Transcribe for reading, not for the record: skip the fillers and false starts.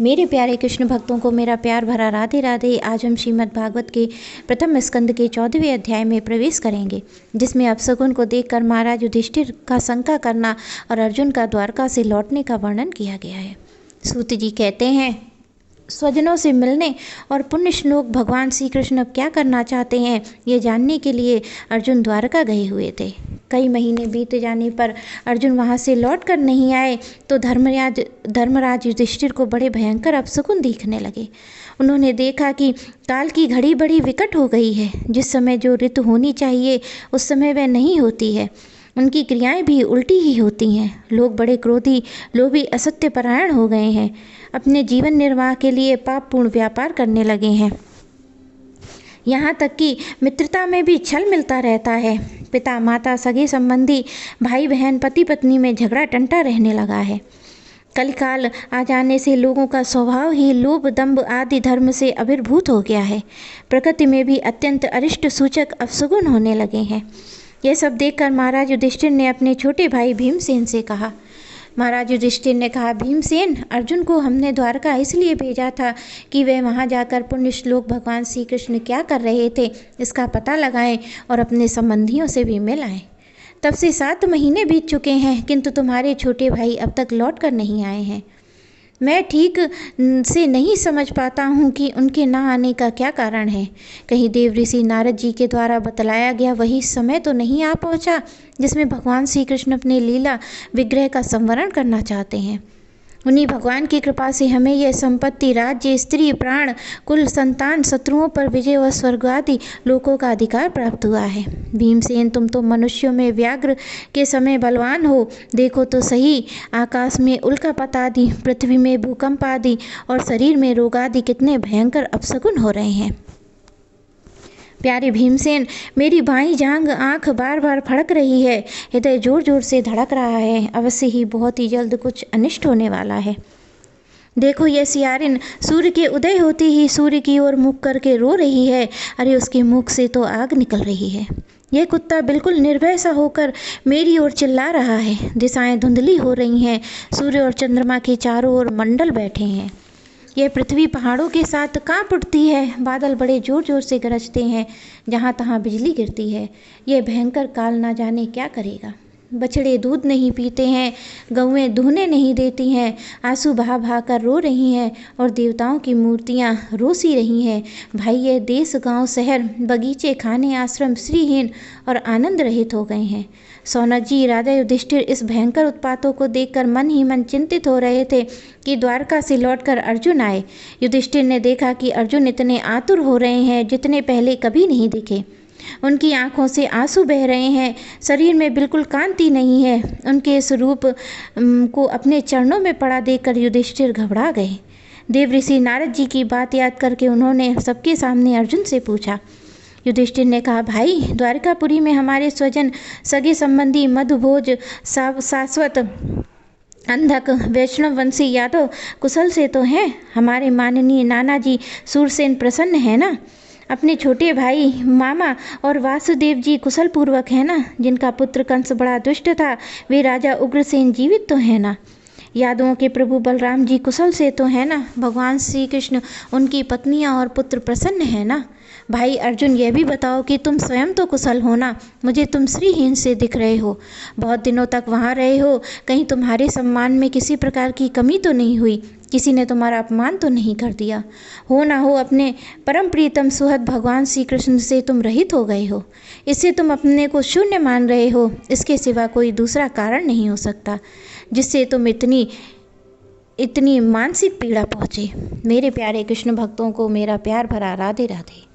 मेरे प्यारे कृष्ण भक्तों को मेरा प्यार भरा राधे राधे। आज हम श्रीमद् भागवत के प्रथम स्कंद के 14वें अध्याय में प्रवेश करेंगे, जिसमें अपशकुन को देखकर महाराज युधिष्ठिर का शंका करना और अर्जुन का द्वारका से लौटने का वर्णन किया गया है। सूत जी कहते हैं, स्वजनों से मिलने और पुण्य श्लोक भगवान श्री कृष्ण अब क्या करना चाहते हैं, ये जानने के लिए अर्जुन द्वारका गए हुए थे। कई महीने बीत जाने पर अर्जुन वहाँ से लौट कर नहीं आए तो धर्मराज युधिष्ठिर को बड़े भयंकर अपशकुन दिखने लगे। उन्होंने देखा कि काल की घड़ी बड़ी विकट हो गई है। जिस समय जो ऋतु होनी चाहिए उस समय वह नहीं होती है। उनकी क्रियाएं भी उल्टी ही होती हैं। लोग बड़े क्रोधी, लोभी, असत्यपरायण हो गए हैं। अपने जीवन निर्वाह के लिए पापपूर्ण व्यापार करने लगे हैं। यहाँ तक कि मित्रता में भी छल मिलता रहता है। पिता माता, सगे संबंधी, भाई बहन, पति पत्नी में झगड़ा टंटा रहने लगा है। कलिकाल आ जाने से लोगों का स्वभाव ही लोभ, दंभ आदि धर्म से आविर्भूत हो गया है। प्रकृति में भी अत्यंत अरिष्ट सूचक अपशकुन होने लगे हैं। यह सब देखकर महाराज युधिष्ठिर ने अपने छोटे भाई भीमसेन से कहा। महाराज युधिष्ठिर ने कहा, भीमसेन, अर्जुन को हमने द्वारका इसलिए भेजा था कि वे वहां जाकर पुण्य श्लोक भगवान श्री कृष्ण क्या कर रहे थे इसका पता लगाएं और अपने संबंधियों से भी मिलाएं। तब से 7 महीने बीत चुके हैं, किंतु तुम्हारे छोटे भाई अब तक लौट कर नहीं आए हैं। मैं ठीक से नहीं समझ पाता हूँ कि उनके न आने का क्या कारण है। कहीं देव ऋषि नारद जी के द्वारा बतलाया गया वही समय तो नहीं आ पहुँचा जिसमें भगवान श्री कृष्ण अपने लीला विग्रह का संवरण करना चाहते हैं। उन्हीं भगवान की कृपा से हमें यह संपत्ति, राज्य, स्त्री, प्राण, कुल, संतान, शत्रुओं पर विजय व स्वर्ग आदि लोकों का अधिकार प्राप्त हुआ है। भीमसेन, तुम तो मनुष्यों में व्याघ्र के समय बलवान हो। देखो तो सही, आकाश में उल्कापात आदि, पृथ्वी में भूकंप आदि और शरीर में रोग आदि कितने भयंकर अपशकुन हो रहे हैं। प्यारे भीमसेन, मेरी बाईं जांघ आंख बार बार फड़क रही है। हृदय जोर जोर से धड़क रहा है। अवश्य ही बहुत ही जल्द कुछ अनिष्ट होने वाला है। देखो, यह सियारिन सूर्य के उदय होते ही सूर्य की ओर मुख करके रो रही है। अरे, उसके मुख से तो आग निकल रही है। यह कुत्ता बिल्कुल निर्भय सा होकर मेरी ओर चिल्ला रहा है। दिशाएं धुंधली हो रही हैं। सूर्य और चंद्रमा के चारों ओर मंडल बैठे हैं। यह पृथ्वी पहाड़ों के साथ कांप उठती है। बादल बड़े जोर जोर से गरजते हैं। जहाँ तहाँ बिजली गिरती है। यह भयंकर काल ना जाने क्या करेगा। बछड़े दूध नहीं पीते हैं, गौएं दूहने नहीं देती हैं, आंसू बहा बहा कर रो रही हैं और देवताओं की मूर्तियाँ रोसी रही हैं। भाई, यह देश, गांव, शहर, बगीचे, खाने, आश्रम श्रीहीन और आनंद रहित हो गए हैं। सौनक जी, राजा युधिष्ठिर इस भयंकर उत्पातों को देखकर मन ही मन चिंतित हो रहे थे कि द्वारका से लौटकर अर्जुन आए। युधिष्ठिर ने देखा कि अर्जुन इतने आतुर हो रहे हैं जितने पहले कभी नहीं दिखे। उनकी आंखों से आंसू बह रहे हैं। शरीर में बिल्कुल कांति नहीं है। उनके इस रूप को अपने चरणों में पड़ा देखकर युधिष्ठिर घबरा गए। देव ऋषि नारद जी की बात याद करके उन्होंने सबके सामने अर्जुन से पूछा। युधिष्ठिर ने कहा, भाई, द्वारकापुरी में हमारे स्वजन, सगे संबंधी, मधुभोज, शाश्वत, अंधक, वैष्णव वंशी यादव कुशल से तो हैं। हमारे माननीय नाना जी सूरसेन प्रसन्न है ना? अपने छोटे भाई, मामा और वासुदेव जी कुशल पूर्वक है ना? जिनका पुत्र कंस बड़ा दुष्ट था, वे राजा उग्रसेन जीवित तो है ना? यादवों के प्रभु बलराम जी कुशल से तो है ना? भगवान श्री कृष्ण, उनकी पत्नियां और पुत्र प्रसन्न है ना? भाई अर्जुन, यह भी बताओ कि तुम स्वयं तो कुशल हो ना? मुझे तुम श्रीहीन से दिख रहे हो। बहुत दिनों तक वहाँ रहे हो। कहीं तुम्हारे सम्मान में किसी प्रकार की कमी तो नहीं हुई? किसी ने तुम्हारा अपमान तो नहीं कर दिया? हो ना हो, अपने परम प्रीतम सुहृद भगवान श्री कृष्ण से तुम रहित हो गए हो। इससे तुम अपने को शून्य मान रहे हो। इसके सिवा कोई दूसरा कारण नहीं हो सकता जिससे तुम इतनी मानसिक पीड़ा पहुँचे। मेरे प्यारे कृष्ण भक्तों को मेरा प्यार भरा राधे राधे।